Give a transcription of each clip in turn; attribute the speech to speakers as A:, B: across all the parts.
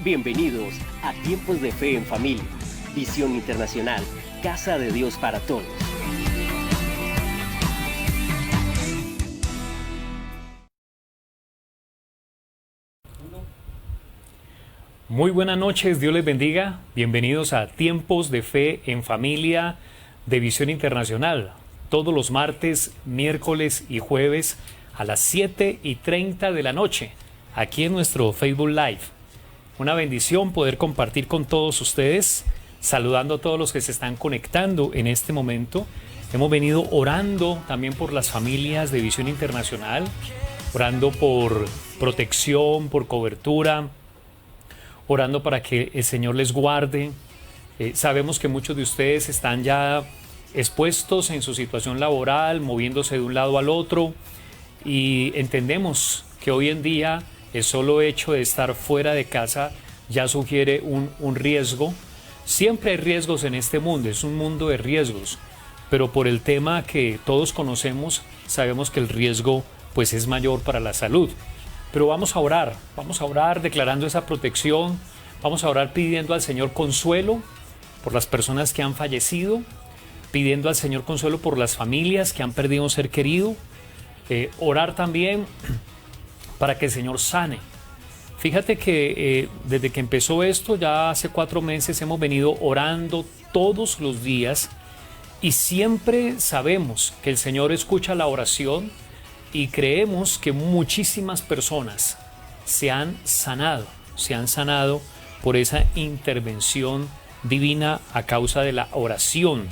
A: Bienvenidos a Tiempos de Fe en Familia, Visión Internacional, Casa de Dios para Todos.
B: Muy buenas noches, Dios les bendiga. Bienvenidos a Tiempos de Fe en Familia de Visión Internacional. Todos los martes, miércoles y jueves a las 7:30 de la noche, aquí en nuestro Facebook Live. Una bendición poder compartir con todos ustedes, saludando a todos los que se están conectando en este momento. Hemos venido orando también por las familias de Visión Internacional, orando por protección, por cobertura, orando para que el Señor les guarde. Sabemos que muchos de ustedes están ya expuestos en su situación laboral, moviéndose de un lado al otro, y entendemos que hoy en día el solo hecho de estar fuera de casa ya sugiere un riesgo. Siempre hay riesgos en este mundo, es un mundo de riesgos, pero por el tema que todos conocemos, sabemos que el riesgo pues es mayor para la salud. Pero vamos a orar declarando esa protección, vamos a orar pidiendo al Señor consuelo por las personas que han fallecido, pidiendo al Señor consuelo por las familias que han perdido un ser querido, orar también para que el Señor sane. Fíjate que desde que empezó esto, ya hace 4 meses, hemos venido orando todos los días y siempre sabemos que el Señor escucha la oración y creemos que muchísimas personas se han sanado por esa intervención divina a causa de la oración.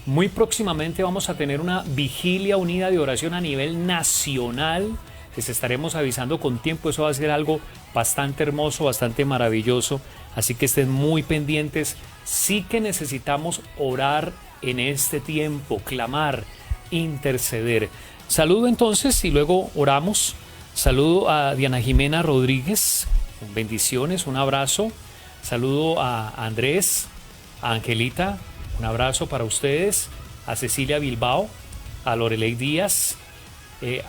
B: Muy próximamente vamos a tener una vigilia unida de oración a nivel nacional. Les estaremos avisando con tiempo, eso va a ser algo bastante hermoso, bastante maravilloso, así que estén muy pendientes. Sí que necesitamos orar en este tiempo, clamar, interceder. Saludo entonces y luego oramos. Saludo a Diana Jimena Rodríguez, bendiciones, un abrazo. Saludo a Andrés, a Angelita, un abrazo para ustedes, a Cecilia Bilbao, a Lorelei Díaz,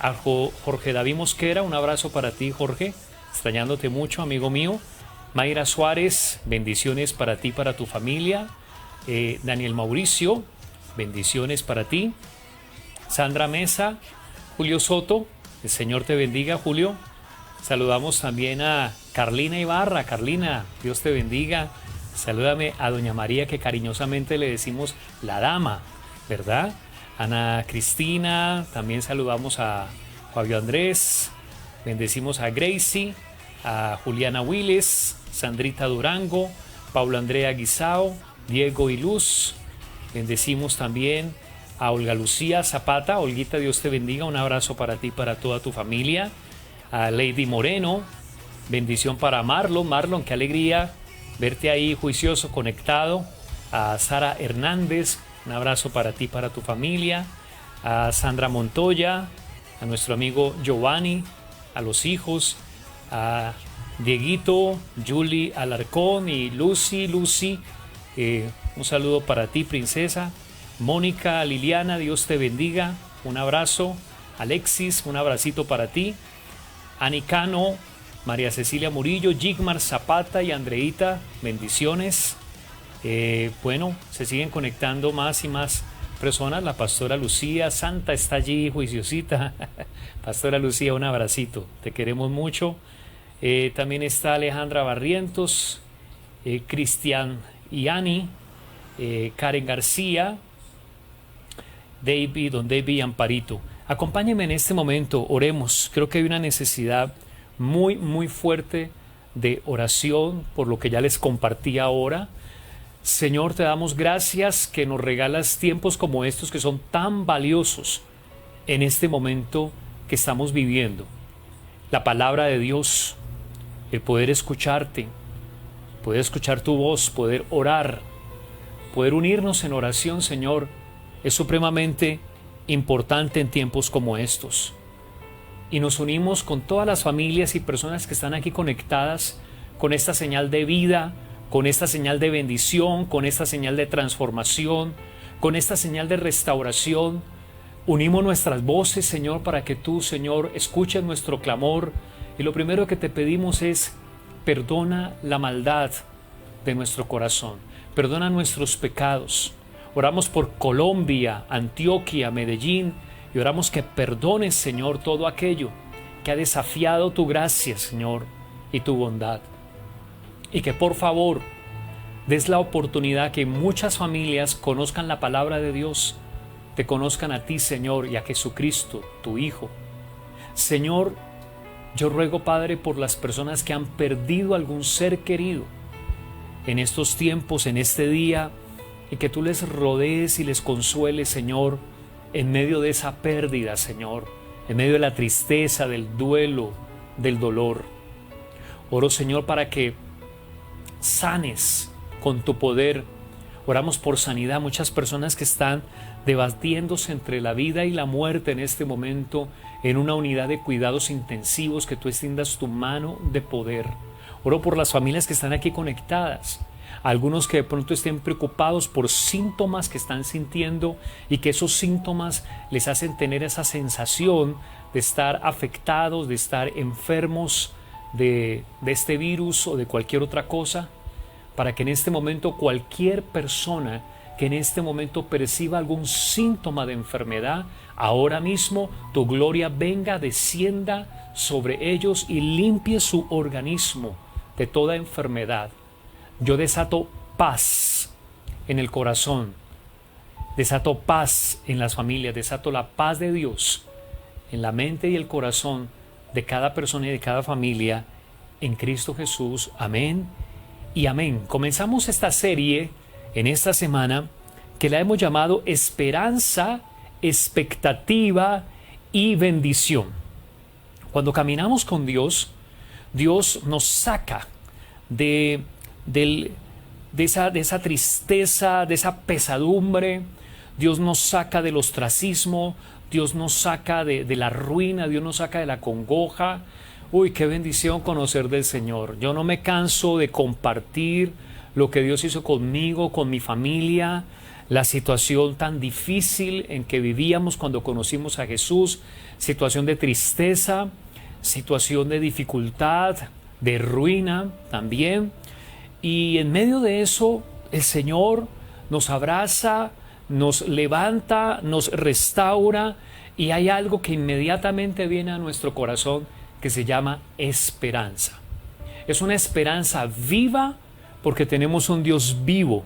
B: a Jorge David Mosquera, un abrazo para ti, Jorge, extrañándote mucho, amigo mío. Mayra Suárez, bendiciones para ti, para tu familia. Daniel Mauricio, bendiciones para ti. Sandra Mesa, Julio Soto, el Señor te bendiga, Julio. Saludamos también a Carlina Ibarra. Carlina, Dios te bendiga. Salúdame a doña María, que cariñosamente le decimos la dama, ¿verdad? Ana Cristina, también saludamos a Fabio Andrés, bendecimos a Gracie, a Juliana Willes, Sandrita Durango, Paula Andrea Guisao, Diego y Luz, bendecimos también a Olga Lucía Zapata. Olguita, Dios te bendiga, un abrazo para ti, para toda tu familia. A Lady Moreno, bendición para Marlon, qué alegría verte ahí juicioso, conectado. A Sara Hernández, un abrazo para ti, para tu familia. A Sandra Montoya, a nuestro amigo Giovanni, a los hijos, a Dieguito, Julie Alarcón y Lucy, un saludo para ti, princesa. Mónica, Liliana, Dios te bendiga, un abrazo. Alexis, un abracito para ti. Anicano, María Cecilia Murillo, Jigmar Zapata y Andreita, bendiciones. Bueno, se siguen conectando más y más personas. La pastora Lucía Santa está allí, juiciosita. Pastora Lucía, un abracito, te queremos mucho. También está Alejandra Barrientos, Cristian y Ani, Karen García, don David y Amparito. Acompáñenme en este momento, oremos. Creo que hay una necesidad muy fuerte de oración por lo que ya les compartí ahora. Señor, te damos gracias que nos regalas tiempos como estos que son tan valiosos en este momento que estamos viviendo. La palabra de Dios, el poder escucharte, poder escuchar tu voz, poder orar, poder unirnos en oración, Señor, es supremamente importante en tiempos como estos. Y nos unimos con todas las familias y personas que están aquí conectadas con esta señal de vida, con esta señal de bendición, con esta señal de transformación, con esta señal de restauración. Unimos nuestras voces, Señor, para que tú, Señor, escuches nuestro clamor. Y lo primero que te pedimos es perdona la maldad de nuestro corazón, perdona nuestros pecados. Oramos por Colombia, Antioquia, Medellín, y oramos que perdones, Señor, todo aquello que ha desafiado tu gracia, Señor, y tu bondad. Y que por favor des la oportunidad que muchas familias conozcan la palabra de Dios, te conozcan a ti, Señor, y a Jesucristo, tu Hijo. Señor, yo ruego, Padre, por las personas que han perdido algún ser querido en estos tiempos, en este día, y que tú les rodees y les consueles, Señor, en medio de esa pérdida, Señor, en medio de la tristeza, del duelo, del dolor. Oro, Señor, para que sanes con tu poder. Oramos por sanidad. Muchas personas que están debatiéndose entre la vida y la muerte en este momento, en una unidad de cuidados intensivos, que tú extiendas tu mano de poder. Oro por las familias que están aquí conectadas, algunos que de pronto estén preocupados por síntomas que están sintiendo y que esos síntomas les hacen tener esa sensación de estar afectados, de estar enfermos de este virus o de cualquier otra cosa, para que en este momento cualquier persona que en este momento perciba algún síntoma de enfermedad, ahora mismo tu gloria venga, descienda sobre ellos y limpie su organismo de toda enfermedad. Yo desato paz en el corazón, desato paz en las familias, desato la paz de Dios en la mente y el corazón de cada persona y de cada familia en Cristo Jesús. Amén y amén. Comenzamos esta serie en esta semana que la hemos llamado Esperanza, Expectativa y Bendición. Cuando caminamos con Dios, Dios nos saca de esa tristeza, de esa pesadumbre. Dios nos saca del ostracismo, Dios nos saca de la ruina, Dios nos saca de la congoja. Uy, qué bendición conocer del Señor. Yo no me canso de compartir lo que Dios hizo conmigo, con mi familia, la situación tan difícil en que vivíamos cuando conocimos a Jesús, situación de tristeza, situación de dificultad, de ruina también. Y en medio de eso, el Señor nos abraza, nos levanta, nos restaura, y hay algo que inmediatamente viene a nuestro corazón que se llama esperanza. Es una esperanza viva porque tenemos un Dios vivo,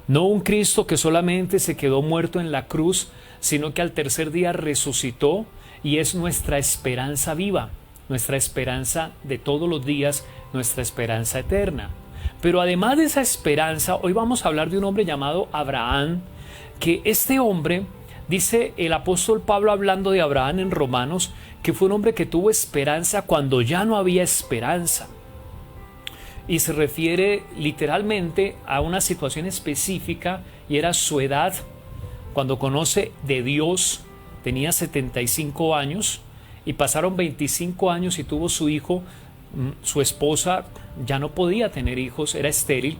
B: no un Cristo que solamente se quedó muerto en la cruz, sino que al tercer día resucitó, y es nuestra esperanza viva, nuestra esperanza de todos los días, nuestra esperanza eterna. Pero además de esa esperanza, hoy vamos a hablar de un hombre llamado Abraham, que este hombre, dice el apóstol Pablo hablando de Abraham en Romanos, que fue un hombre que tuvo esperanza cuando ya no había esperanza. Y se refiere literalmente a una situación específica, y era su edad. Cuando conoce de Dios, tenía 75 años, y pasaron 25 años y tuvo su hijo. Su esposa ya no podía tener hijos, era estéril.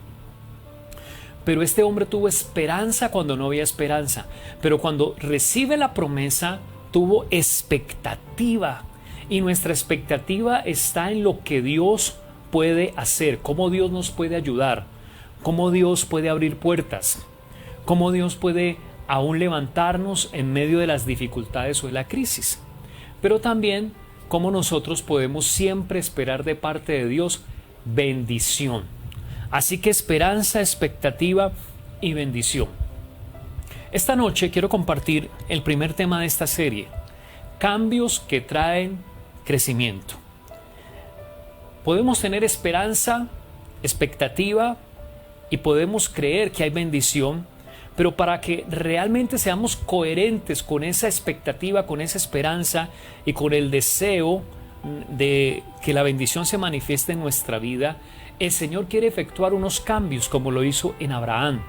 B: Pero este hombre tuvo esperanza cuando no había esperanza. Pero cuando recibe la promesa, tuvo expectativa. Y nuestra expectativa está en lo que Dios puede hacer, cómo Dios nos puede ayudar, cómo Dios puede abrir puertas, cómo Dios puede aún levantarnos en medio de las dificultades o de la crisis. Pero también cómo nosotros podemos siempre esperar de parte de Dios bendición. Así que esperanza, expectativa y bendición. Esta noche quiero compartir el primer tema de esta serie: cambios que traen crecimiento. Podemos tener esperanza, expectativa, y podemos creer que hay bendición, pero para que realmente seamos coherentes con esa expectativa, con esa esperanza y con el deseo de que la bendición se manifieste en nuestra vida, el Señor quiere efectuar unos cambios como lo hizo en Abraham.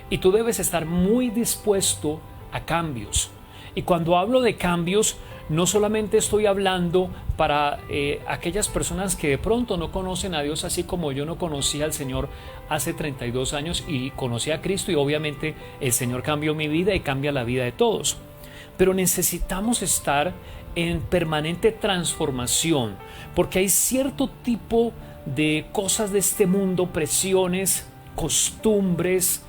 B: Y tú debes estar muy dispuesto a cambios. Y cuando hablo de cambios, no solamente estoy hablando para aquellas personas que de pronto no conocen a Dios, así como yo no conocía al Señor hace 32 años y conocí a Cristo, y obviamente el Señor cambió mi vida y cambia la vida de todos. Pero necesitamos estar en permanente transformación, porque hay cierto tipo de cosas de este mundo, presiones, costumbres,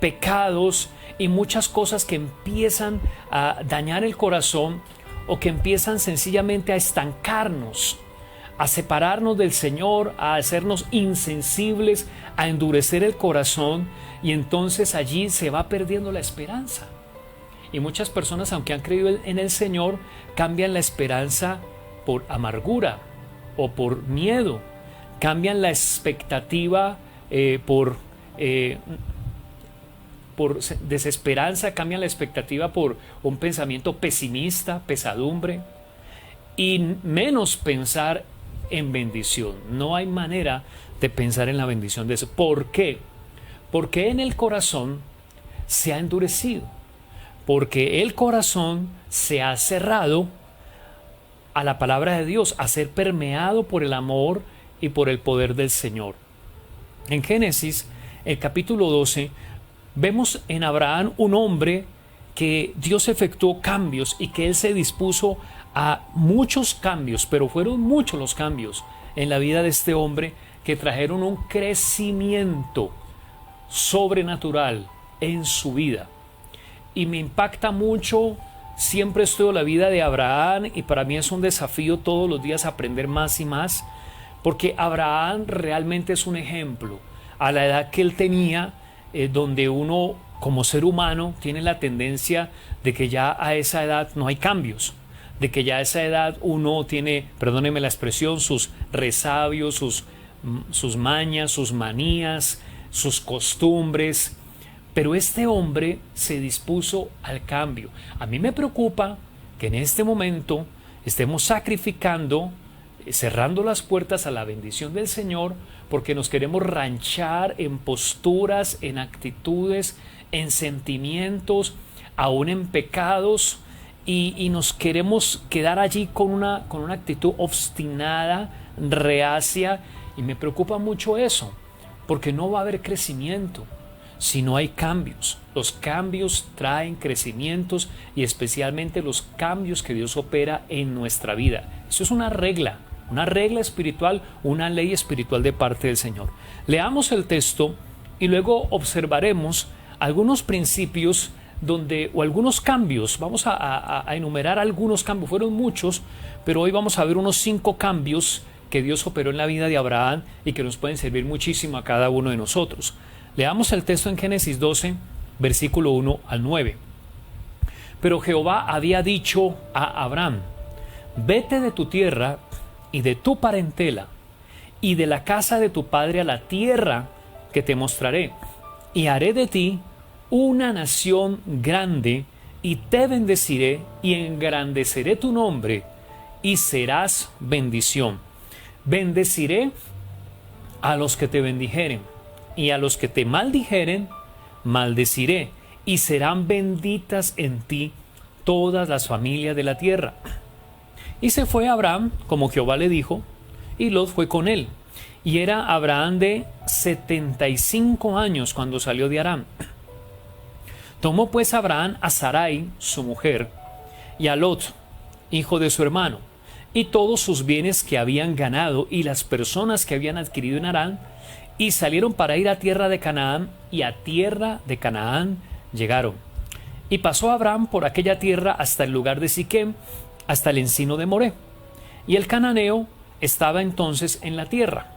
B: pecados y muchas cosas que empiezan a dañar el corazón o que empiezan sencillamente a estancarnos, a separarnos del Señor, a hacernos insensibles, a endurecer el corazón, y entonces allí se va perdiendo la esperanza. Y muchas personas, aunque han creído en el Señor, cambian la esperanza por amargura o por miedo, cambian la expectativa por desesperanza, cambian la expectativa por un pensamiento pesimista, pesadumbre, y menos pensar en bendición. No hay manera de pensar en la bendición de eso. ¿Por qué? Porque en el corazón se ha endurecido, porque el corazón se ha cerrado a la palabra de Dios, a ser permeado por el amor y por el poder del Señor. En Génesis, el capítulo 12, vemos en Abraham un hombre que Dios efectuó cambios y que él se dispuso a muchos cambios, pero fueron muchos los cambios en la vida de este hombre que trajeron un crecimiento sobrenatural en su vida. Y me impacta mucho, siempre estudio la vida de Abraham y para mí es un desafío todos los días aprender más y más, porque Abraham realmente es un ejemplo. A la edad que él tenía, donde uno como ser humano tiene la tendencia de que ya a esa edad no hay cambios, de que ya a esa edad uno tiene, perdóneme la expresión, sus resabios, sus mañas, sus manías, sus costumbres. Pero este hombre se dispuso al cambio. A mí me preocupa que en este momento estemos sacrificando, cerrando las puertas a la bendición del Señor, porque nos queremos ranchar en posturas, en actitudes, en sentimientos, aún en pecados, y nos queremos quedar allí con una actitud obstinada, reacia, y me preocupa mucho eso, porque no va a haber crecimiento si no hay cambios. Los cambios traen crecimientos y especialmente los cambios que Dios opera en nuestra vida. Eso es una regla espiritual, una ley espiritual de parte del Señor. Leamos el texto y luego observaremos algunos principios o algunos cambios. Vamos a enumerar algunos cambios, fueron muchos, pero hoy vamos a ver unos 5 cambios que Dios operó en la vida de Abraham y que nos pueden servir muchísimo a cada uno de nosotros. Leamos el texto en Génesis 12, versículo 1 al 9. Pero Jehová había dicho a Abraham: vete de tu tierra y de tu parentela y de la casa de tu padre a la tierra que te mostraré, y haré de ti una nación grande, y te bendeciré y engrandeceré tu nombre, y serás bendición. Bendeciré a los que te bendijeren, y a los que te maldijeren, maldeciré, y serán benditas en ti todas las familias de la tierra. Y se fue Abraham, como Jehová le dijo, y Lot fue con él. Y era Abraham de 75 años cuando salió de Aram. Tomó pues Abraham a Sarai, su mujer, y a Lot, hijo de su hermano, y todos sus bienes que habían ganado y las personas que habían adquirido en Harán, y salieron para ir a tierra de Canaán, y a tierra de Canaán llegaron. Y pasó Abraham por aquella tierra hasta el lugar de Siquem, hasta el encino de Moré. Y el cananeo estaba entonces en la tierra.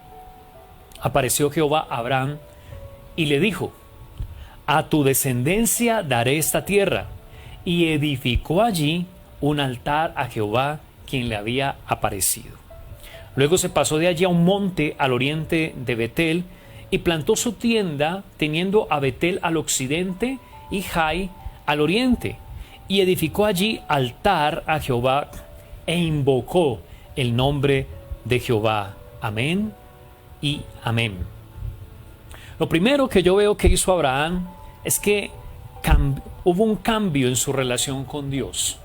B: Apareció Jehová a Abraham y le dijo: a tu descendencia daré esta tierra. Y edificó allí un altar a Jehová, quien le había aparecido. Luego se pasó de allí a un monte al oriente de Betel, y plantó su tienda, teniendo a Betel al occidente y Jai al oriente, y edificó allí altar a Jehová, e invocó el nombre de Jehová. Amén y amén. Lo primero que yo veo que hizo Abraham es que hubo un cambio en su relación con Dios,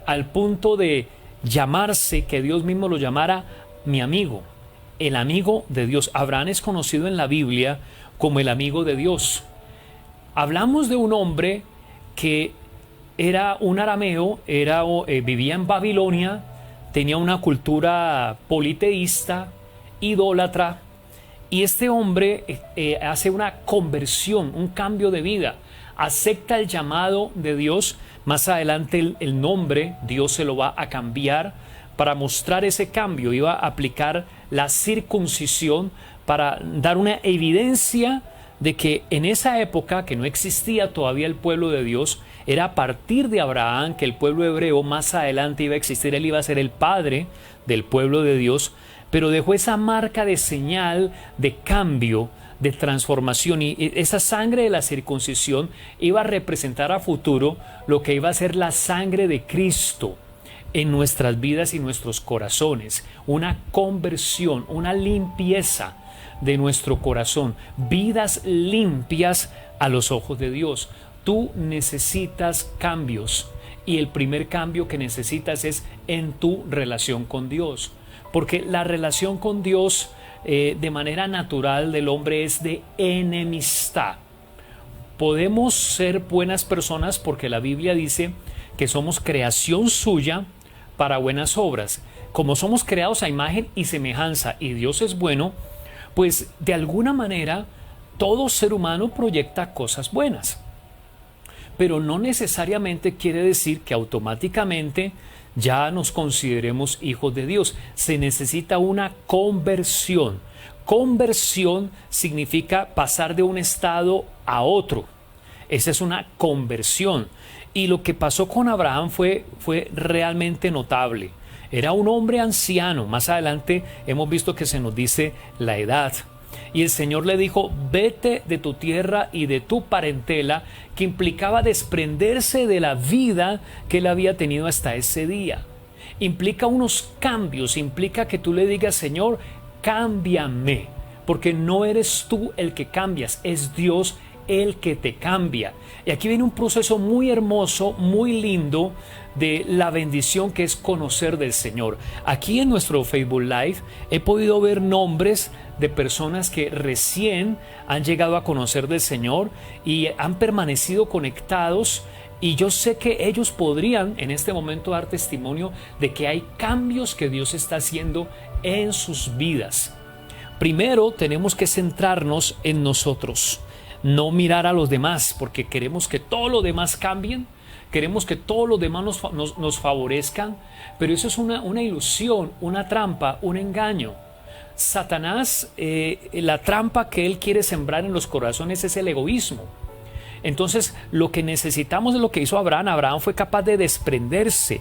B: al punto de llamarse, que Dios mismo lo llamara mi amigo, el amigo de Dios. Abraham es conocido en la Biblia como el amigo de Dios. Hablamos de un hombre que era un arameo, vivía en Babilonia, tenía una cultura politeísta, idólatra, y este hombre hace una conversión, un cambio de vida, acepta el llamado de Dios. Más adelante el nombre Dios se lo va a cambiar para mostrar ese cambio. Iba a aplicar la circuncisión para dar una evidencia de que en esa época, que no existía todavía el pueblo de Dios, era a partir de Abraham que el pueblo hebreo más adelante iba a existir. Él iba a ser el padre del pueblo de Dios, pero dejó esa marca de señal de cambio, de transformación, y esa sangre de la circuncisión iba a representar a futuro lo que iba a ser la sangre de Cristo en nuestras vidas y nuestros corazones, una conversión, una limpieza de nuestro corazón, vidas limpias a los ojos de Dios. Tú necesitas cambios, y el primer cambio que necesitas es en tu relación con Dios, porque la relación con Dios de manera natural del hombre es de enemistad. Podemos ser buenas personas porque la Biblia dice que somos creación suya para buenas obras. Como somos creados a imagen y semejanza y Dios es bueno, pues de alguna manera todo ser humano proyecta cosas buenas, pero no necesariamente quiere decir que automáticamente ya nos consideremos hijos de Dios. Se necesita una conversión. Conversión significa pasar de un estado a otro. Esa es una conversión. Y lo que pasó con Abraham fue realmente notable. Era un hombre anciano. Más adelante hemos visto que se nos dice la edad. Y el Señor le dijo: vete de tu tierra y de tu parentela, que implicaba desprenderse de la vida que él había tenido hasta ese día. Implica unos cambios, implica que tú le digas: Señor, cámbiame, porque no eres tú el que cambias, es Dios el que te cambia. Y aquí viene un proceso muy hermoso, muy lindo, de la bendición que es conocer del Señor. Aquí en nuestro Facebook Live he podido ver nombres de personas que recién han llegado a conocer del Señor y han permanecido conectados, y yo sé que ellos podrían en este momento dar testimonio de que hay cambios que Dios está haciendo en sus vidas. Primero tenemos que centrarnos en nosotros, no mirar a los demás, porque queremos que todos los demás cambien, queremos que todos los demás nos favorezcan, pero eso es una ilusión, una trampa, un engaño. Satanás, la trampa que él quiere sembrar en los corazones es el egoísmo. Entonces lo que necesitamos es lo que hizo Abraham. Abraham fue capaz de desprenderse.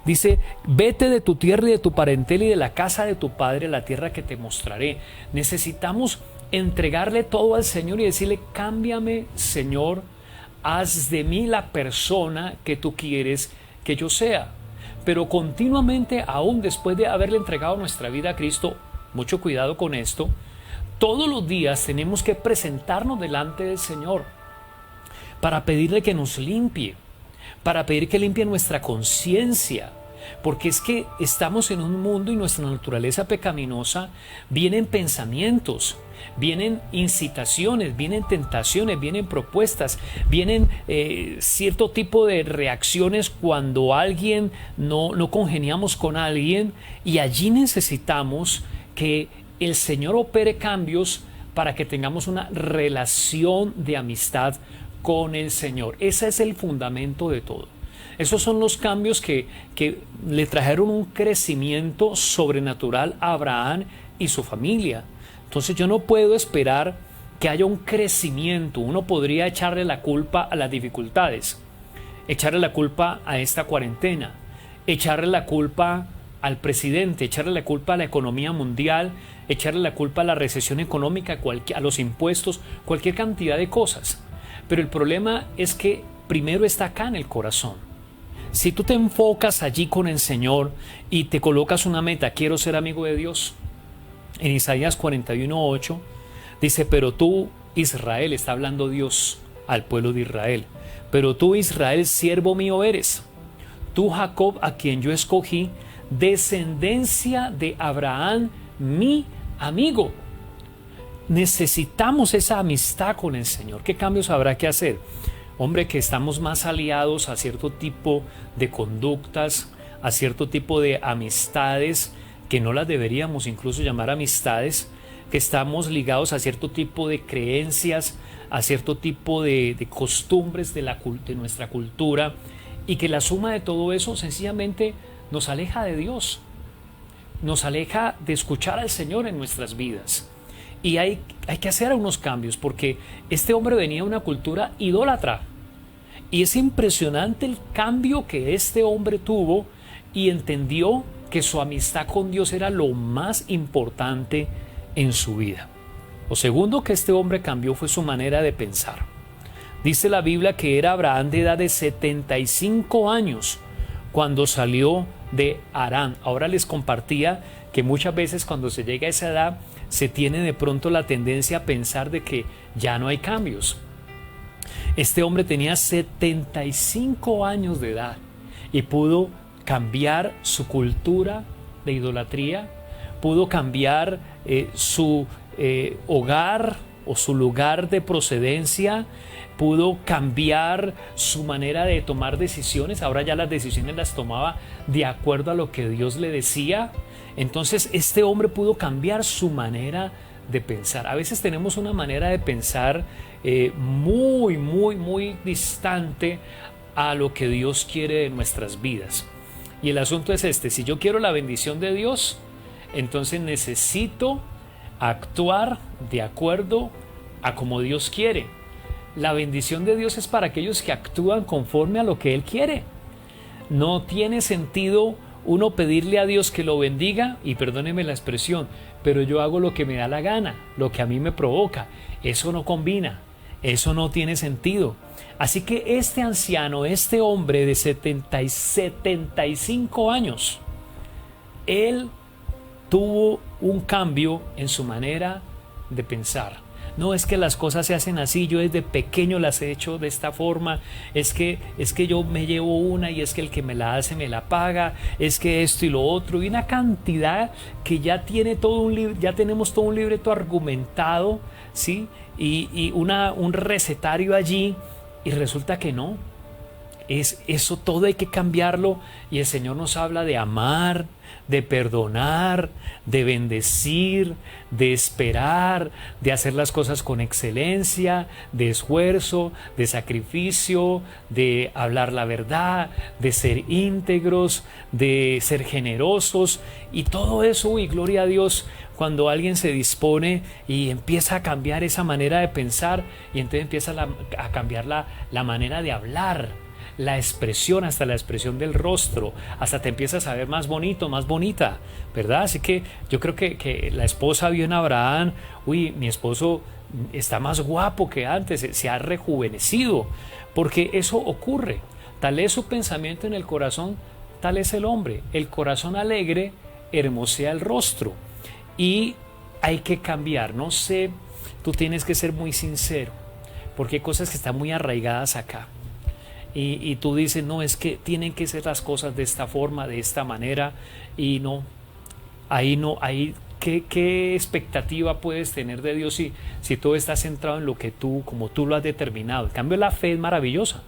B: Dice: vete de tu tierra y de tu parentela y de la casa de tu padre a la tierra que te mostraré. Necesitamos entregarle todo al Señor y decirle: cámbiame, Señor, haz de mí la persona que tú quieres que yo sea. Pero continuamente, aún después de haberle entregado nuestra vida a Cristo, mucho cuidado con esto, todos los días tenemos que presentarnos delante del Señor para pedirle que nos limpie, para pedir que limpie nuestra conciencia, porque es que estamos en un mundo y nuestra naturaleza pecaminosa, vienen pensamientos, vienen incitaciones, vienen tentaciones, vienen propuestas, vienen cierto tipo de reacciones cuando alguien no congeniamos con alguien, y allí necesitamos que el Señor opere cambios para que tengamos una relación de amistad con el Señor. Ese es el fundamento de todo. Esos son los cambios que le trajeron un crecimiento sobrenatural a Abraham y su familia. Entonces yo no puedo esperar que haya un crecimiento. Uno podría echarle la culpa a las dificultades, echarle la culpa a esta cuarentena, echarle la culpa al presidente, echarle la culpa a la economía mundial, echarle la culpa a la recesión económica, a los impuestos, cualquier cantidad de cosas. Pero el problema es que primero está acá en el corazón. Si tú te enfocas allí con el Señor y te colocas una meta: quiero ser amigo de Dios. En Isaías 41:8 dice: pero tú, Israel, está hablando Dios al pueblo de Israel, pero tú, Israel, siervo mío eres. Tú, Jacob, a quien yo escogí, descendencia de Abraham, mi amigo. Necesitamos esa amistad con el Señor. ¿Qué cambios habrá que hacer? Hombre, que estamos más aliados a cierto tipo de conductas, a cierto tipo de amistades que no las deberíamos incluso llamar amistades, que estamos ligados a cierto tipo de creencias, a cierto tipo de costumbres de nuestra cultura, y que la suma de todo eso sencillamente nos aleja de Dios, nos aleja de escuchar al Señor en nuestras vidas. Y hay que hacer unos cambios, porque este hombre venía de una cultura idólatra, y es impresionante el cambio que este hombre tuvo y entendió que su amistad con Dios era lo más importante en su vida. Lo segundo que este hombre cambió fue su manera de pensar. Dice la Biblia que era Abraham de edad de 75 años cuando salió de Harán. Ahora les compartía que muchas veces cuando se llega a esa edad se tiene de pronto la tendencia a pensar de que ya no hay cambios. Este hombre tenía 75 años de edad y pudo cambiar su cultura de idolatría, pudo cambiar su hogar o su lugar de procedencia, pudo cambiar su manera de tomar decisiones. Ahora ya las decisiones las tomaba de acuerdo a lo que Dios le decía. Entonces este hombre pudo cambiar su manera de pensar. A veces tenemos una manera de pensar muy distante a lo que Dios quiere de nuestras vidas. Y el asunto es este: si yo quiero la bendición de Dios, entonces necesito actuar de acuerdo a como Dios quiere. La bendición de Dios es para aquellos que actúan conforme a lo que Él quiere. No tiene sentido uno pedirle a Dios que lo bendiga, y perdóneme la expresión, pero yo hago lo que me da la gana, lo que a mí me provoca. Eso no combina, eso no tiene sentido. Así que este anciano, este hombre de 75 años, él tuvo un cambio en su manera de pensar. No es que las cosas se hacen así, yo desde pequeño las he hecho de esta forma, es que yo me llevo una y es que el que me la hace me la paga, es que esto y lo otro, y una cantidad que ya tiene ya tenemos todo un libreto argumentado, ¿sí? Y un recetario allí, y resulta que no. Eso todo hay que cambiarlo, y el Señor nos habla de amar, de perdonar, de bendecir, de esperar, de hacer las cosas con excelencia, de esfuerzo, de sacrificio, de hablar la verdad, de ser íntegros, de ser generosos, y todo eso, y gloria a Dios, cuando alguien se dispone y empieza a cambiar esa manera de pensar, y entonces empieza a cambiar la manera de hablar, la expresión, hasta la expresión del rostro, hasta te empiezas a ver más bonito, más bonita, ¿verdad? Así que yo creo que la esposa vio en Abraham, uy, mi esposo está más guapo que antes, se ha rejuvenecido, porque eso ocurre. Tal es su pensamiento en el corazón, tal es el hombre. El corazón alegre hermosea el rostro, y hay que cambiar. No sé, tú tienes que ser muy sincero, porque hay cosas que están muy arraigadas acá. Y tú dices, no, es que tienen que ser las cosas de esta forma, de esta manera, y no, ¿qué expectativa puedes tener de Dios si todo está centrado en lo que como tú lo has determinado? En cambio, la fe es maravillosa,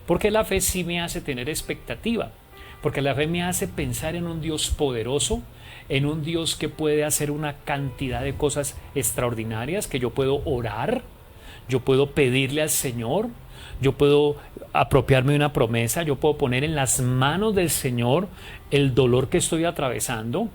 B: porque la fe sí me hace tener expectativa, porque la fe me hace pensar en un Dios poderoso, en un Dios que puede hacer una cantidad de cosas extraordinarias, que yo puedo orar, yo puedo pedirle al Señor, yo puedo apropiarme de una promesa, yo puedo poner en las manos del Señor el dolor que estoy atravesando,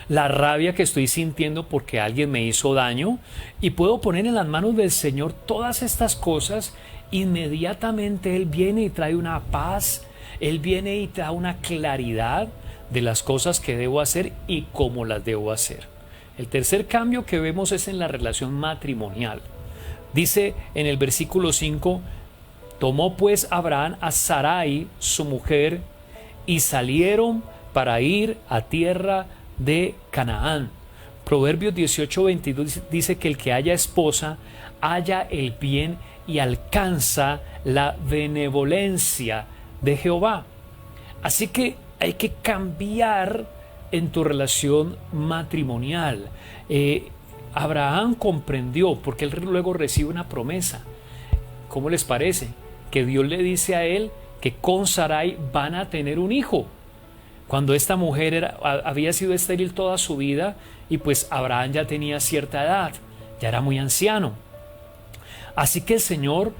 B: la rabia que estoy sintiendo porque alguien me hizo daño, y puedo poner en las manos del Señor todas estas cosas. Inmediatamente Él viene y trae una paz, Él viene y trae una claridad de las cosas que debo hacer y cómo las debo hacer. El tercer cambio que vemos es en la relación matrimonial. Dice en el versículo 5, tomó pues Abraham a Sarai, su mujer, y salieron para ir a tierra de Canaán. Proverbios 18:22 dice que el que haya esposa, halla el bien y alcanza la benevolencia de Jehová. Así que hay que cambiar en tu relación matrimonial. Abraham comprendió, porque él luego recibe una promesa. ¿Cómo les parece? Que Dios le dice a él que con Sarai van a tener un hijo. cuando esta mujer había sido estéril toda su vida y pues Abraham ya tenía cierta edad, ya era muy anciano. Así que el Señor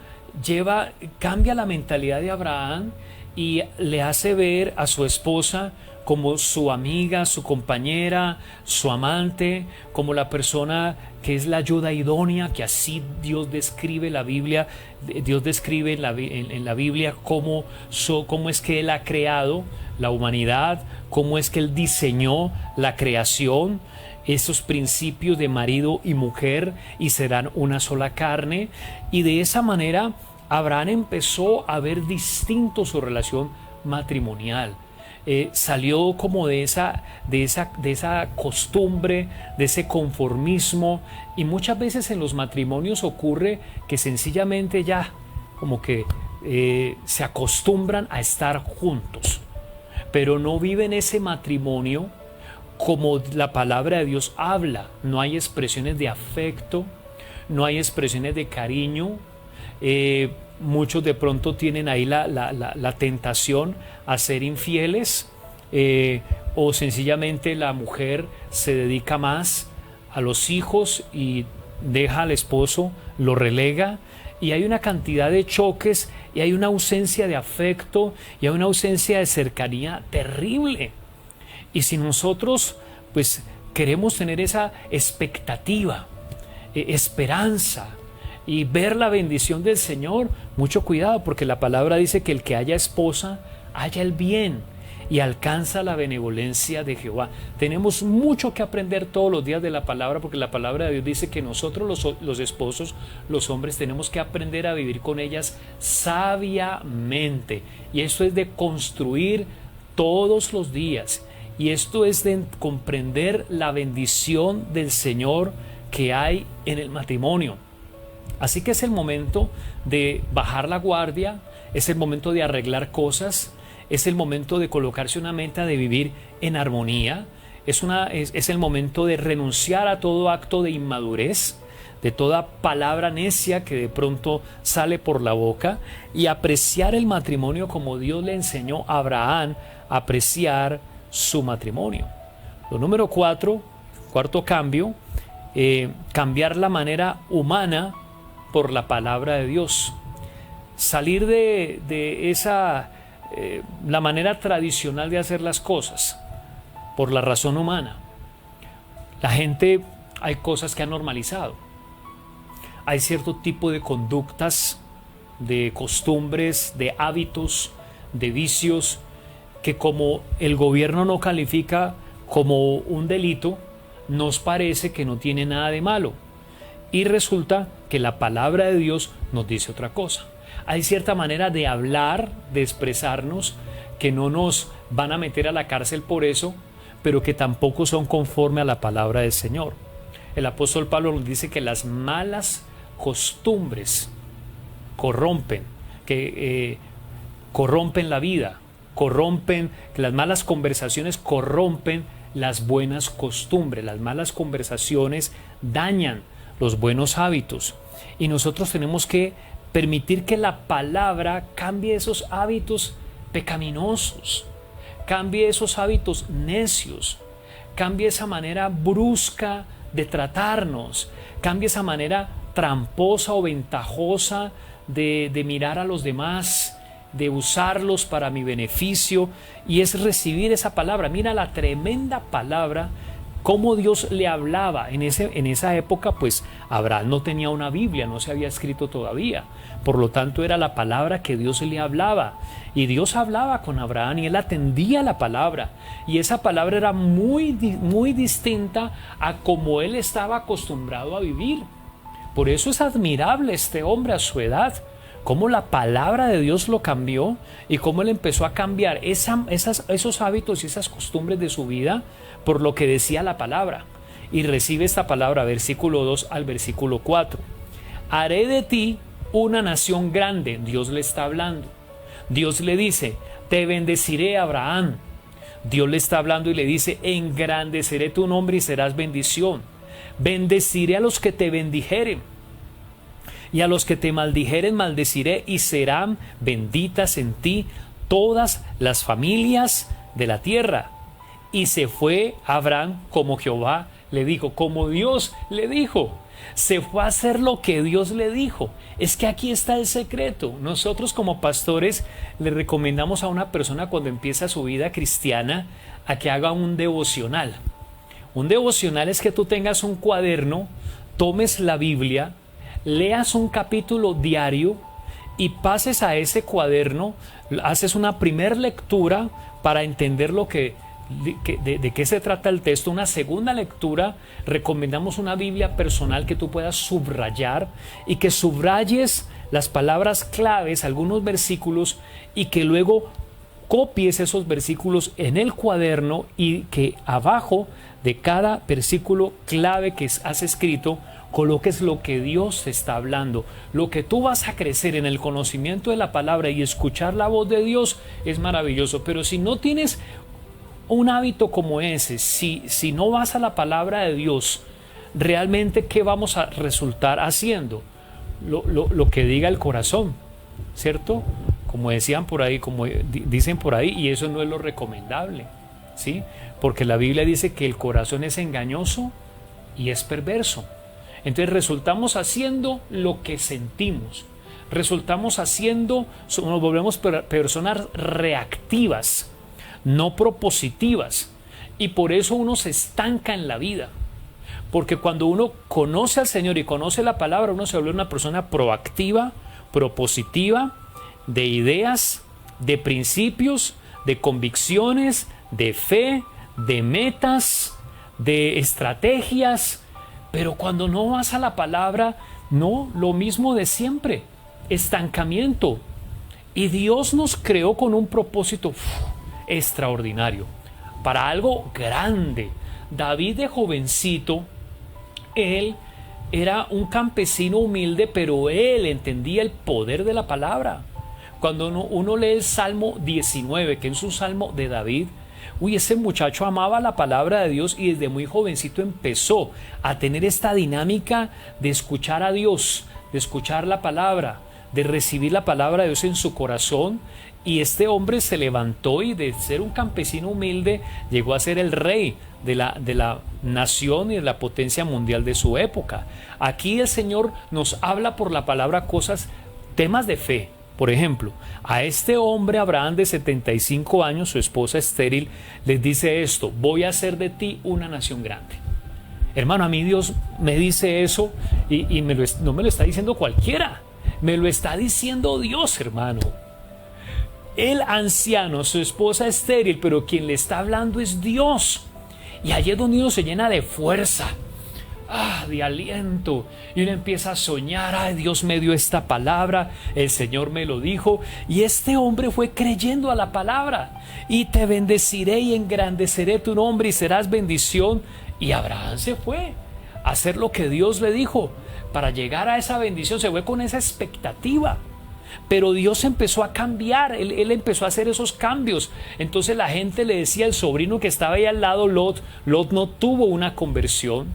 B: cambia la mentalidad de Abraham y le hace ver a su esposa como su amiga, su compañera, su amante, como la persona que es la ayuda idónea, que así Dios describe la Biblia. Dios describe en la Biblia cómo es que Él ha creado la humanidad, cómo es que Él diseñó la creación, esos principios de marido y mujer, y serán una sola carne. Y de esa manera Abraham empezó a ver distinto su relación matrimonial. Salió como de esa costumbre, de ese conformismo, y muchas veces en los matrimonios ocurre que sencillamente ya como que se acostumbran a estar juntos, pero no viven ese matrimonio como la palabra de Dios habla. No hay expresiones de afecto, no hay expresiones de cariño. Muchos de pronto tienen ahí la tentación a ser infieles, o sencillamente la mujer se dedica más a los hijos y deja al esposo, lo relega, y hay una cantidad de choques y hay una ausencia de afecto y hay una ausencia de cercanía terrible. Y si nosotros pues queremos tener esa expectativa, esperanza, y ver la bendición del Señor, mucho cuidado, porque la palabra dice que el que haya esposa haya el bien y alcanza la benevolencia de Jehová. Tenemos mucho que aprender todos los días de la palabra, porque la palabra de Dios dice que nosotros los esposos, los hombres, tenemos que aprender a vivir con ellas sabiamente, y eso es de construir todos los días, y esto es de comprender la bendición del Señor que hay en el matrimonio. Así que es el momento de bajar la guardia, es el momento de arreglar cosas, es el momento de colocarse una meta de vivir en armonía, es el momento de renunciar a todo acto de inmadurez, de toda palabra necia que de pronto sale por la boca, y apreciar el matrimonio como Dios le enseñó a Abraham a apreciar su matrimonio. Lo número cuarto cambio, cambiar la manera humana por la palabra de Dios. Salir de esa la manera tradicional de hacer las cosas por la razón humana. La gente, hay cosas que ha normalizado, hay cierto tipo de conductas, de costumbres, de hábitos, de vicios, que como el gobierno no califica como un delito, nos parece que no tiene nada de malo, y resulta que la palabra de Dios nos dice otra cosa. Hay cierta manera de hablar, de expresarnos, que no nos van a meter a la cárcel por eso, pero que tampoco son conforme a la palabra del Señor. El apóstol Pablo nos dice que las malas costumbres corrompen, que corrompen la vida, que las malas conversaciones corrompen las buenas costumbres. Las malas conversaciones dañan los buenos hábitos, y nosotros tenemos que permitir que la palabra cambie esos hábitos pecaminosos, cambie esos hábitos necios, cambie esa manera brusca de tratarnos, cambie esa manera tramposa o ventajosa de mirar a los demás, de usarlos para mi beneficio, y es recibir esa palabra. Mira la tremenda palabra, cómo Dios le hablaba. En esa época pues Abraham no tenía una Biblia, no se había escrito todavía, por lo tanto era la palabra que Dios le hablaba, y Dios hablaba con Abraham y él atendía la palabra, y esa palabra era muy distinta a como él estaba acostumbrado a vivir. Por eso es admirable este hombre a su edad, cómo la palabra de Dios lo cambió y cómo él empezó a cambiar esos hábitos y esas costumbres de su vida por lo que decía la palabra. Y recibe esta palabra, versículo 2 al versículo 4. Haré de ti una nación grande. Dios le está hablando. Dios le dice, te bendeciré, Abraham. Dios le está hablando y le dice, engrandeceré tu nombre y serás bendición. Bendeciré a los que te bendijeren, y a los que te maldijeren maldeciré, y serán benditas en ti todas las familias de la tierra. Y se fue Abraham como Jehová le dijo, como Dios le dijo. Se fue a hacer lo que Dios le dijo. Es que aquí está el secreto. Nosotros como pastores le recomendamos a una persona cuando empieza su vida cristiana a que haga un devocional. Un devocional es que tú tengas un cuaderno, tomes la Biblia, leas un capítulo diario y pases a ese cuaderno, haces una primera lectura para entender de qué se trata el texto. Una segunda lectura, recomendamos una Biblia personal que tú puedas subrayar y que subrayes las palabras claves, algunos versículos, y que luego copies esos versículos en el cuaderno y que abajo de cada versículo clave que has escrito coloques lo que Dios te está hablando. Lo que tú vas a crecer en el conocimiento de la palabra y escuchar la voz de Dios es maravilloso. Pero si no tienes un hábito como ese, si no vas a la palabra de Dios, realmente ¿qué vamos a resultar haciendo? Lo que diga el corazón, ¿cierto? Como decían por ahí, como dicen por ahí, y eso no es lo recomendable, ¿sí? Porque la Biblia dice que el corazón es engañoso y es perverso. Entonces resultamos haciendo lo que sentimos, resultamos haciendo, nos volvemos personas reactivas, no propositivas, y por eso uno se estanca en la vida, porque cuando uno conoce al Señor y conoce la palabra, uno se vuelve una persona proactiva, propositiva, de ideas, de principios, de convicciones, de fe, de metas, de estrategias. Pero cuando no vas a la palabra, no, lo mismo de siempre, estancamiento. Y Dios nos creó con un propósito extraordinario, para algo grande. David, de jovencito, él era un campesino humilde, pero él entendía el poder de la palabra. Cuando uno lee el Salmo 19, que es un salmo de David, ese muchacho amaba la palabra de Dios y desde muy jovencito empezó a tener esta dinámica de escuchar a Dios, de escuchar la palabra, de recibir la palabra de Dios en su corazón. Y este hombre se levantó y de ser un campesino humilde llegó a ser el rey de la nación y de la potencia mundial de su época. Aquí el Señor nos habla por la palabra temas de fe. Por ejemplo, a este hombre Abraham de 75 años, su esposa estéril, les dice esto: voy a hacer de ti una nación grande. Hermano, a mí Dios me dice eso y no me lo está diciendo cualquiera, me lo está diciendo Dios, hermano. El anciano, su esposa estéril, pero quien le está hablando es Dios. Y allí es donde uno se llena de fuerza, de aliento, y uno empieza a soñar: ay, Dios me dio esta palabra, el Señor me lo dijo. Y este hombre fue creyendo a la palabra: y te bendeciré y engrandeceré tu nombre y serás bendición. Y Abraham se fue a hacer lo que Dios le dijo. Para llegar a esa bendición se fue con esa expectativa. Pero Dios empezó a cambiar, él empezó a hacer esos cambios. Entonces la gente le decía al sobrino que estaba ahí al lado, Lot no tuvo una conversión.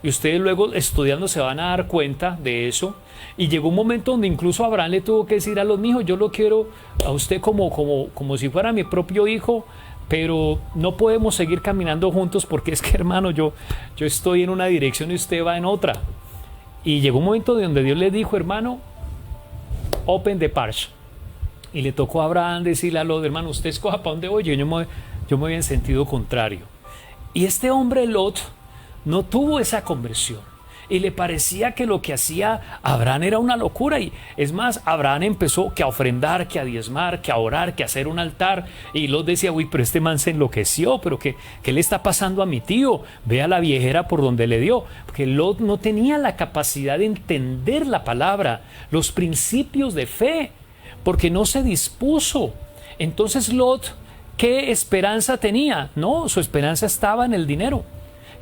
B: Y ustedes luego estudiando se van a dar cuenta de eso. Y llegó un momento donde incluso Abraham le tuvo que decir a Lot: hijo, yo lo quiero a usted como si fuera mi propio hijo, pero no podemos seguir caminando juntos porque es que, hermano, yo estoy en una dirección y usted va en otra. Y llegó un momento donde Dios le dijo: hermano, open the parch. Y le tocó a Abraham decirle a Lot: hermano, usted escoja para dónde voy. Yo me voy en sentido contrario. Y este hombre Lot no tuvo esa conversión y le parecía que lo que hacía Abraham era una locura. Y es más, Abraham empezó que a ofrendar, que a diezmar, que a orar, que a hacer un altar. Y Lot decía: uy, pero este man se enloqueció, pero ¿qué le está pasando a mi tío? Vea la viejera por donde le dio. Porque Lot no tenía la capacidad de entender la palabra, los principios de fe, porque no se dispuso. Entonces Lot, ¿qué esperanza tenía? No, su esperanza estaba en el dinero.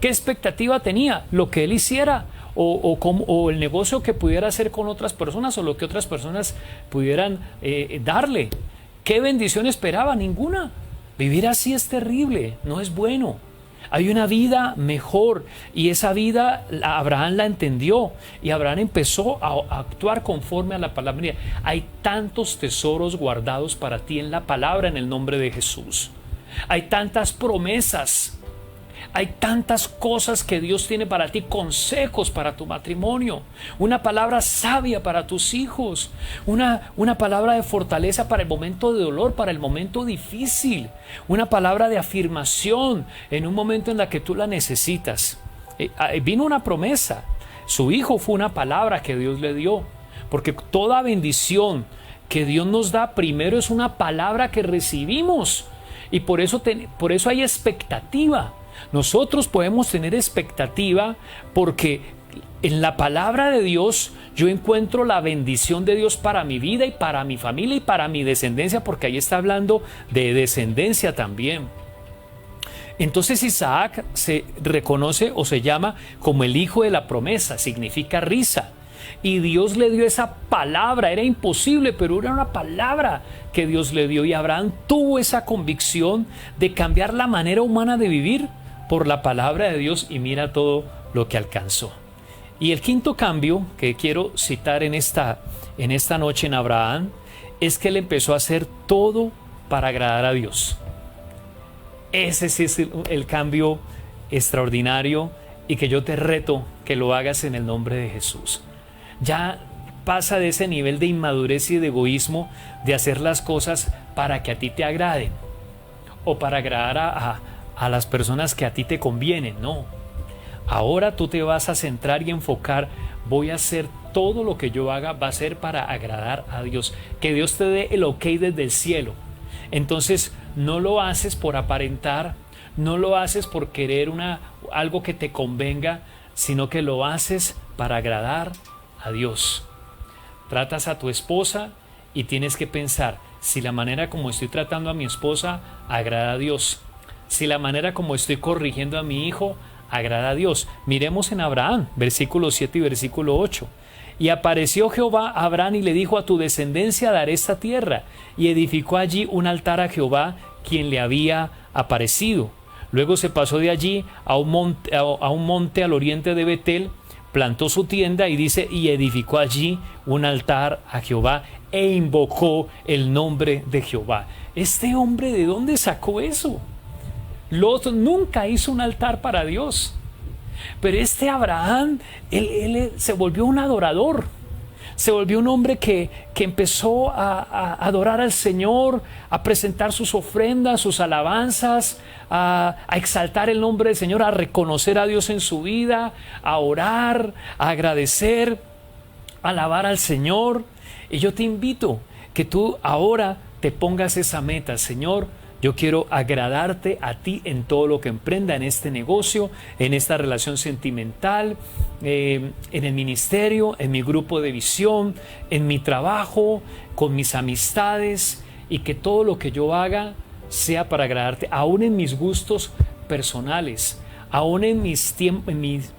B: ¿Qué expectativa tenía? Lo que él hiciera o el negocio que pudiera hacer con otras personas o lo que otras personas pudieran darle. ¿Qué bendición esperaba? Ninguna. Vivir así es terrible, no es bueno. Hay una vida mejor y esa vida Abraham la entendió y Abraham empezó a actuar conforme a la palabra. Mira, hay tantos tesoros guardados para ti en la palabra en el nombre de Jesús. Hay tantas promesas. Hay tantas cosas que Dios tiene para ti, consejos para tu matrimonio, una palabra sabia para tus hijos, una palabra de fortaleza para el momento de dolor, para el momento difícil, una palabra de afirmación en un momento en el que tú la necesitas. Vino una promesa, su hijo fue una palabra que Dios le dio, porque toda bendición que Dios nos da primero es una palabra que recibimos, y por eso hay expectativa. Nosotros podemos tener expectativa porque en la palabra de Dios yo encuentro la bendición de Dios para mi vida y para mi familia y para mi descendencia, porque ahí está hablando de descendencia también. Entonces Isaac se reconoce o se llama como el hijo de la promesa, significa risa. Y Dios le dio esa palabra, era imposible, pero era una palabra que Dios le dio. Y Abraham tuvo esa convicción de cambiar la manera humana de vivir por la palabra de Dios, y mira todo lo que alcanzó. Y el quinto cambio que quiero citar en esta noche en Abraham es que él empezó a hacer todo para agradar a Dios. Ese sí es el cambio extraordinario, y que yo te reto que lo hagas en el nombre de Jesús. Ya pasa de ese nivel de inmadurez y de egoísmo de hacer las cosas para que a ti te agraden o para agradar a las personas que a ti te convienen. No, ahora tú te vas a centrar y enfocar: voy a hacer todo lo que yo haga, va a ser para agradar a Dios, que Dios te dé el ok desde el cielo. Entonces no lo haces por aparentar, no lo haces por querer algo que te convenga, sino que lo haces para agradar a Dios. Tratas a tu esposa y tienes que pensar: si la manera como estoy tratando a mi esposa agrada a Dios, si la manera como estoy corrigiendo a mi hijo agrada a Dios. Miremos en Abraham, versículo 7 y versículo 8. Y apareció Jehová a Abraham y le dijo: a tu descendencia daré esta tierra. Y edificó allí un altar a Jehová, quien le había aparecido. Luego se pasó de allí a un monte al oriente de Betel, plantó su tienda, y dice: y edificó allí un altar a Jehová e invocó el nombre de Jehová. Este hombre, ¿de dónde sacó eso? Lot nunca hizo un altar para Dios, pero este Abraham, él se volvió un adorador, se volvió un hombre que empezó a adorar al Señor, a presentar sus ofrendas, sus alabanzas, a exaltar el nombre del Señor, a reconocer a Dios en su vida, a orar, a agradecer, a alabar al Señor. Y yo te invito que tú ahora te pongas esa meta: Señor, yo quiero agradarte a ti en todo lo que emprenda, en este negocio, en esta relación sentimental, en el ministerio, en mi grupo de visión, en mi trabajo, con mis amistades, y que todo lo que yo haga sea para agradarte, aún en mis gustos personales, aún en mis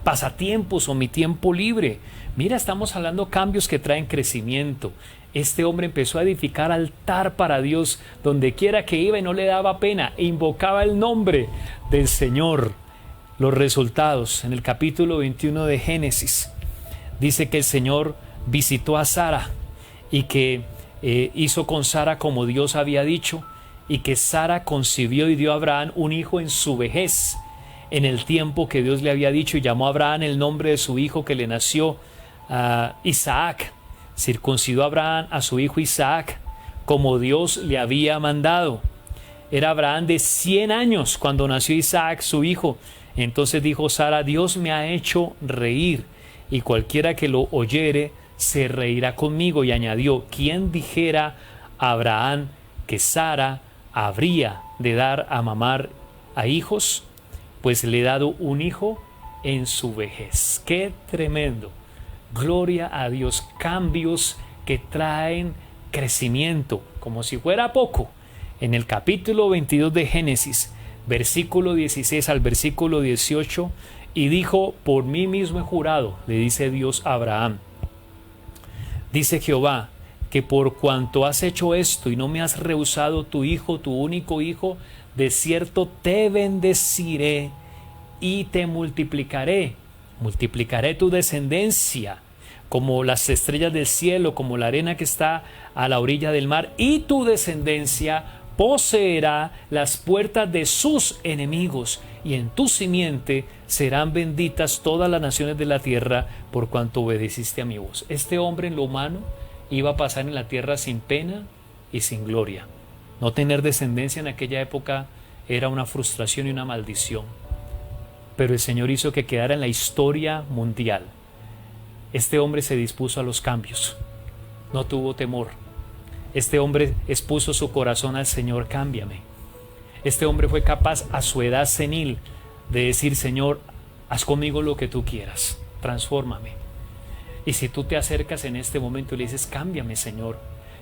B: pasatiempos o mi tiempo libre. Mira, estamos hablando de cambios que traen crecimiento. Este hombre empezó a edificar altar para Dios donde quiera que iba, y no le daba pena, e invocaba el nombre del Señor. Los resultados en el capítulo 21 de Génesis dice que el Señor visitó a Sara, y que hizo con Sara como Dios había dicho, y que Sara concibió y dio a Abraham un hijo en su vejez, en el tiempo que Dios le había dicho, y llamó a Abraham el nombre de su hijo que le nació, Isaac. Circuncidó a Abraham a su hijo Isaac como Dios le había mandado. Era Abraham de 100 años cuando nació Isaac, su hijo. Entonces dijo Sara: Dios me ha hecho reír, y cualquiera que lo oyere se reirá conmigo. Y añadió: ¿quién dijera a Abraham que Sara habría de dar a mamar a hijos? Pues le he dado un hijo en su vejez. ¡Qué tremendo! Gloria a Dios, cambios que traen crecimiento, como si fuera poco. En el capítulo 22 de Génesis, versículo 16 al versículo 18, y dijo: por mí mismo he jurado, le dice Dios a Abraham, dice Jehová, que por cuanto has hecho esto y no me has rehusado tu hijo, tu único hijo, de cierto te bendeciré y te multiplicaré tu descendencia como las estrellas del cielo, como la arena que está a la orilla del mar, y tu descendencia poseerá las puertas de sus enemigos, y en tu simiente serán benditas todas las naciones de la tierra, por cuanto obedeciste a mi voz. Este hombre en lo humano iba a pasar en la tierra sin pena y sin gloria. No tener descendencia en aquella época era una frustración y una maldición. Pero el Señor hizo que quedara en la historia mundial. Este hombre se dispuso a los cambios. No tuvo temor. Este hombre expuso su corazón al Señor, cámbiame. Este hombre fue capaz a su edad senil de decir, Señor, haz conmigo lo que tú quieras, transfórmame. Y si tú te acercas en este momento y le dices, cámbiame, Señor,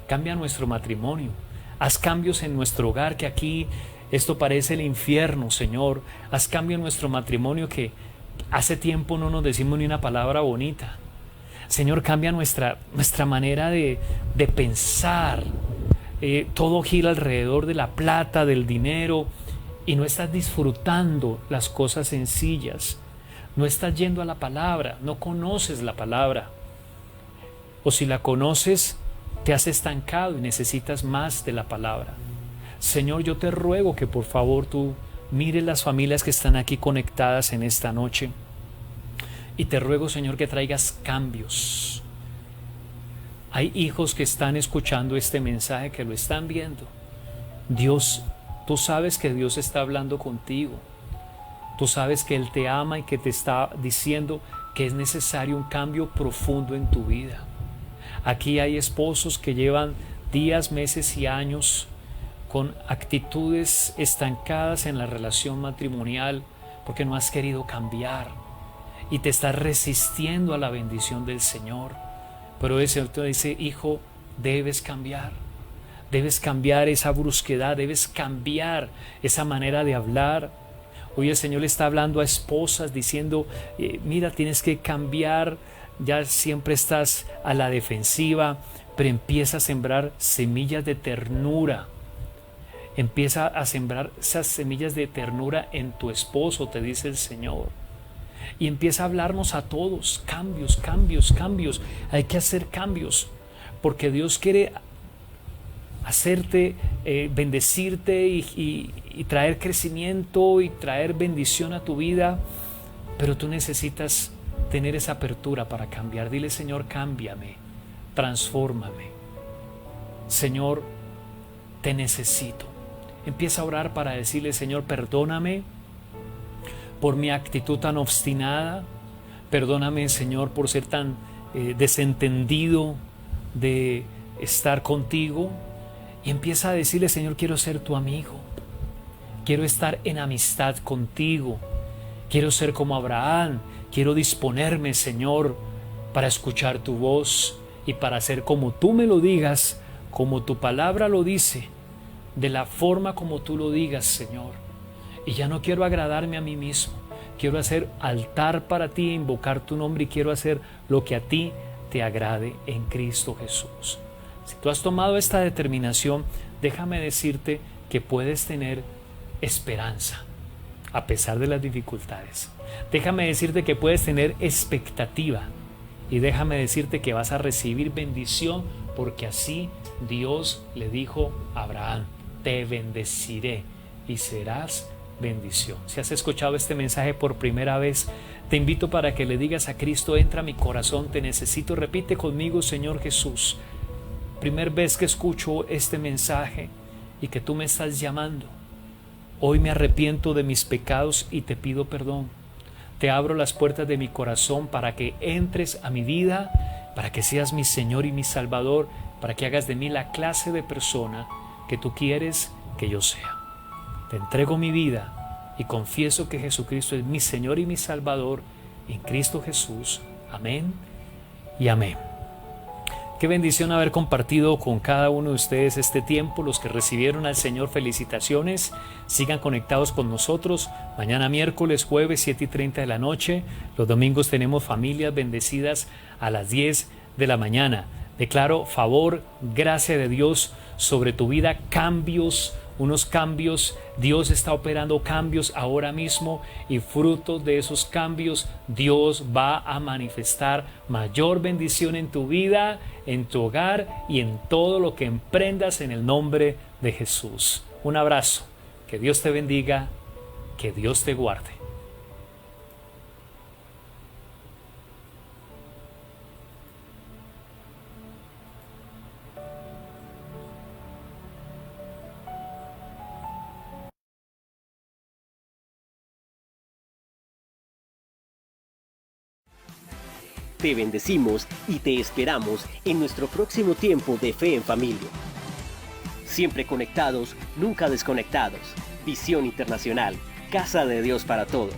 B: cambia nuestro matrimonio, haz cambios en nuestro hogar, que aquí esto parece el infierno, Señor, haz cambio en nuestro matrimonio, que hace tiempo no nos decimos ni una palabra bonita. Señor, cambia nuestra manera de pensar. Todo gira alrededor de la plata, del dinero, y no estás disfrutando las cosas sencillas. No estás yendo a la palabra, no conoces la palabra. O si la conoces, te has estancado y necesitas más de la palabra. Señor, yo te ruego que por favor tú mires las familias que están aquí conectadas en esta noche. Y te ruego, Señor, que traigas cambios. Hay hijos que están escuchando este mensaje, que lo están viendo. Dios, tú sabes que Dios está hablando contigo. Tú sabes que Él te ama y que te está diciendo que es necesario un cambio profundo en tu vida. Aquí hay esposos que llevan días, meses y años con actitudes estancadas en la relación matrimonial porque no has querido cambiar y te estás resistiendo a la bendición del Señor. Pero el Señor te dice, hijo, debes cambiar esa brusquedad, debes cambiar esa manera de hablar. Hoy el Señor le está hablando a esposas diciendo, mira, tienes que cambiar, ya siempre estás a la defensiva, pero empieza a sembrar semillas de ternura. Empieza a sembrar esas semillas de ternura en tu esposo, te dice el Señor. Y empieza a hablarnos a todos, cambios. Hay que hacer cambios, porque Dios quiere hacerte, bendecirte y traer crecimiento y traer bendición a tu vida, pero tú necesitas tener esa apertura para cambiar. Dile, Señor, cámbiame, transfórmame. Señor, te necesito. Empieza a orar para decirle, Señor, perdóname por mi actitud tan obstinada, perdóname, Señor, por ser tan desentendido de estar contigo. Y empieza a decirle, Señor, quiero ser tu amigo, quiero estar en amistad contigo, quiero ser como Abraham, quiero disponerme, Señor, para escuchar tu voz y para hacer como tú me lo digas, como tu palabra lo dice, de la forma como tú lo digas, Señor. Y ya no quiero agradarme a mí mismo, quiero hacer altar para ti, invocar tu nombre, y quiero hacer lo que a ti te agrade en Cristo Jesús. Si tú has tomado esta determinación, déjame decirte que puedes tener esperanza a pesar de las dificultades. Déjame decirte que puedes tener expectativa, y déjame decirte que vas a recibir bendición, porque así Dios le dijo a Abraham, te bendeciré y serás bendición. Si has escuchado este mensaje por primera vez, te invito para que le digas a Cristo, entra a mi corazón, te necesito. Repite conmigo, Señor Jesús, primera vez que escucho este mensaje y que tú me estás llamando, hoy me arrepiento de mis pecados y te pido perdón. Te abro las puertas de mi corazón para que entres a mi vida, para que seas mi Señor y mi Salvador, para que hagas de mí la clase de persona que tú quieres que yo sea. Te entrego mi vida y confieso que Jesucristo es mi Señor y mi Salvador, en Cristo Jesús. Amén y amén. Qué bendición haber compartido con cada uno de ustedes este tiempo. Los que recibieron al Señor, felicitaciones. Sigan conectados con nosotros. Mañana miércoles, jueves, 7:30 de la noche. Los domingos tenemos familias bendecidas a las 10 de la mañana. Declaro favor, gracia de Dios sobre tu vida, cambios, unos cambios. Dios está operando cambios ahora mismo, y fruto de esos cambios Dios va a manifestar mayor bendición en tu vida, en tu hogar y en todo lo que emprendas en el nombre de Jesús. Un abrazo, que Dios te bendiga, que Dios te guarde.
A: Te bendecimos y te esperamos en nuestro próximo tiempo de Fe en Familia. Siempre conectados, nunca desconectados. Visión Internacional, Casa de Dios para Todos.